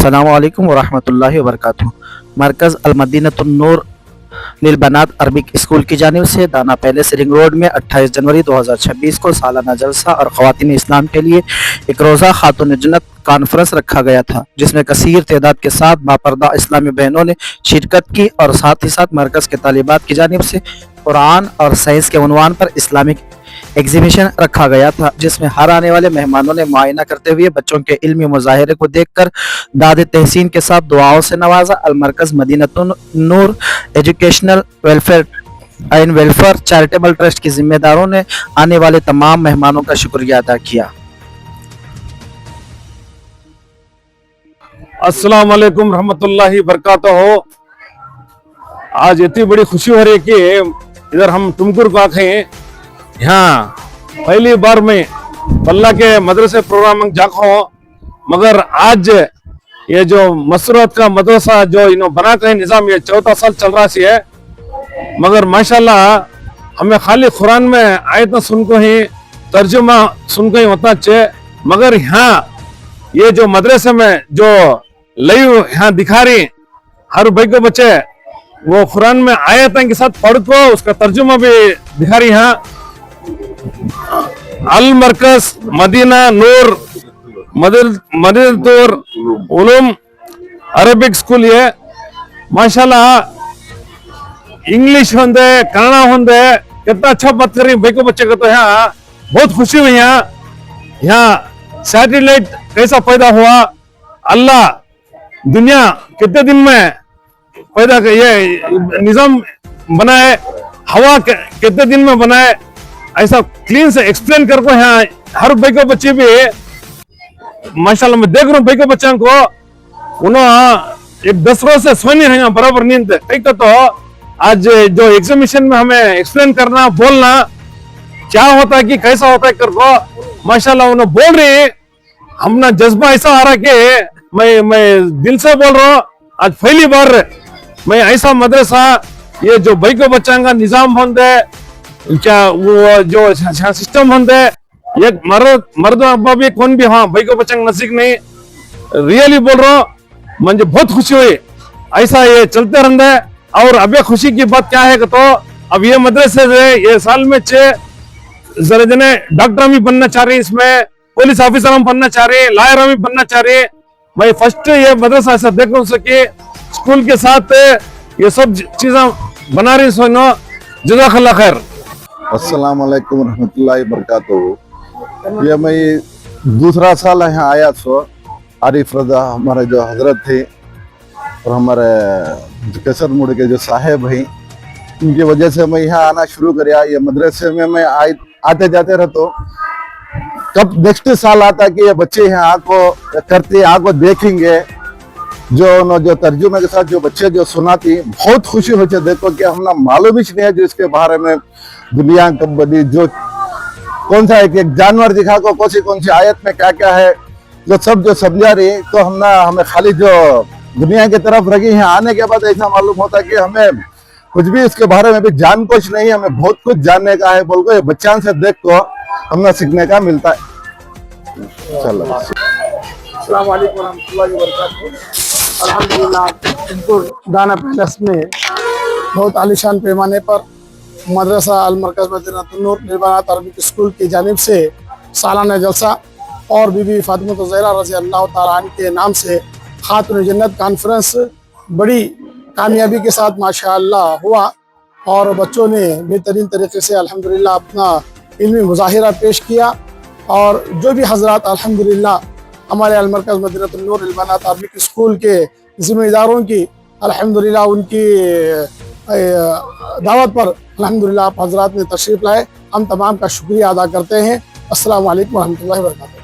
अस्सलामु अलैकुम वरहमतुल्लाहि वबरकातुहू। मरकज़ अल-मदीनतुन नूर लिल-बनात अरबिक स्कूल की जानिब से दाना पैलेस रिंग रोड में 28 जनवरी 2026 को सालाना जलसा और ख़वातीन इस्लाम के लिए एक रोज़ा खातून जन्नत कॉन्फ्रेंस रखा गया था, जिसमें कसीर तादाद के साथ बापर्दा इस्लामी बहनों ने शिरकत की और साथ ही साथ मरकज़ के तालिबात की जानिब से कुरान और साइंस के उन्वान पर इस्लामिक एग्जीबिशन रखा गया था, जिसमें हर आने वाले मेहमानों ने मुआयना करते हुए बच्चों के इल्मी मुजाहिरे को देखकर दाद तहसीन के साथ दुआओं से नवाजा। अल-मरकज़ मदीनतुन नूर एजुकेशनल वेलफेयर चैरिटेबल ट्रस्ट के जिम्मेदारों ने आने वाले तमाम मेहमानों का शुक्रिया अदा किया। अस्सलाम वालेकुम रहमतुल्लाहि बरकातहू। आज इतनी बड़ी खुशी हो रही है कि इधर हम टुमकुर को आखे यहाँ पहली बार में बल्ला के मदरसे प्रोग्राम जाखो, मगर आज ये जो मसरूत का मदरसा जो इन्हों बना के निज़ाम ये 14 साल चल रहा है, मगर माशाल्लाह हमें खाली कुरान में आयत सुन को ही तर्जुमा सुन को ही होता चाहिए, मगर यहाँ ये जो मदरसे में जो लाइव यहाँ दिखा रही हर भाई को बच्चे वो कुरान में आयत के साथ पढ़ को उसका तर्जुमा भी दिखा रही। यहाँ अल मरकज मदीना नूर मदीनतुन उलूम अरबिक स्कूल ये माशाल्लाह इंग्लिश होंगे कन्नड़ा होंगे कितना अच्छा बात कर रही भाई को बच्चे को, तो यहाँ बहुत खुशी हुई। यहाँ सैटेलाइट कैसा पैदा हुआ, अल्लाह दुनिया कितने दिन में पैदा ये निजाम बनाए, हवा कितने दिन में बनाए, ऐसा क्लीन से एक्सप्लेन करके यहाँ हर भाई को बच्चे भी माशाल्लाह मैं देख रहा हूँ भाई को बच्चों को उन्होंने एक 10 रोज से सोने हैं बराबर नींद कहीं का। तो आज जो एग्जामिनेशन में हमें एक्सप्लेन करना बोलना क्या होता है कि कैसा होता है करको माशाल्लाह उन्होंने बोल रही, हमने जज्बा ऐसा आ रहा कि मैं दिल से बोल रहा हूँ। आज पहली बार मैं ऐसा मदरसा ये जो भाई को बच्चा का निजाम होंगे क्या वो जो सिस्टम होंगे ये मर्द अब्बा भी कौन भी हाँ भाई को बच्चा नसीक नहीं, रियली बोल रहा हूँ मुझे बहुत खुशी हुई। ऐसा ये चलते रहता है। और अभी खुशी की बात क्या है तो अब ये मदरसे से ये साल में 6 जरा जने डॉक्टर भी बनना चाह रहे, इसमें पुलिस ऑफिसर भी बनना चाह रहे, लॉयर भी बनना चाह रहे। मैं फर्स्ट ये मदरसा ऐसा देख सके स्कूल के साथ ये सब चीजें बना रही सोनो। जज़ाकल्लाह खैर। अस्सलाम वालेकुम रहमतुल्लाहि बरकातहू। ये मैं दूसरा साल यहाँ आया सो आरिफ रजा हमारे जो हजरत थे और हमारे केसर मुड़ के जो साहेब हैं उनकी वजह से मैं यहाँ आना शुरू किया। ये मदरसे में मैं आते जाते रहता हूँ। कब नेक्स्ट साल आता कि ये बच्चे यहाँ आको करते आको देखेंगे जो तर्जुमे के साथ जो बच्चे जो सुनाती बहुत खुशी होती है। देखो कि हमने मालूम ही नहीं है जो इसके बारे में दुनिया कब बनी, जो कौन सा एक जानवर दिखा को कौन सी आयत में क्या क्या है जो समझा रही, तो हमें खाली जो दुनिया की तरफ रखी है आने के बाद ऐसा मालूम होता है कि हमें कुछ भी इसके बारे में भी जान कुछ नहीं, हमें बहुत कुछ जानने का है बोल को ये बच्चों से देख को हमें सीखने का मिलता है। चलो अस्सलाम वालेकुम रहमतुल्लाहि व बरकातहू। अल्हम्दुलिल्लाह टुमकुर दाना पैलेस में बहुत आलीशान पैमाने पर मदरसा अल-मरकज़ मदीनतुन नूर लिल-बनात अरबिक स्कूल की जानिब से सालाना जलसा और बीबी फातिमा ज़हरा रज़ी अल्लाह तआला अन्हा के नाम से खातून जन्नत कॉन्फ्रेंस बड़ी कामयाबी के साथ माशाअल्लाह हुआ और बच्चों ने बेहतरीन तरीके से अल्हम्दुलिल्लाह अपना इल्मी मुज़ाहिरा पेश किया। और जो भी हजरात अल्हम्दुलिल्लाह हमारे अल-मरकज़ मदीनतुन नूर लिल-बनात अरबिक स्कूल के जिम्मेदारों की अल्हम्दुलिल्लाह उनकी दावत पर अल्हम्दुलिल्लाह आप हजरात ने तशरीफ़ लाए, हम तमाम का शुक्रिया अदा करते हैं। अस्सलामु अलैकुम रहमतुल्लाहि व बरकातहू।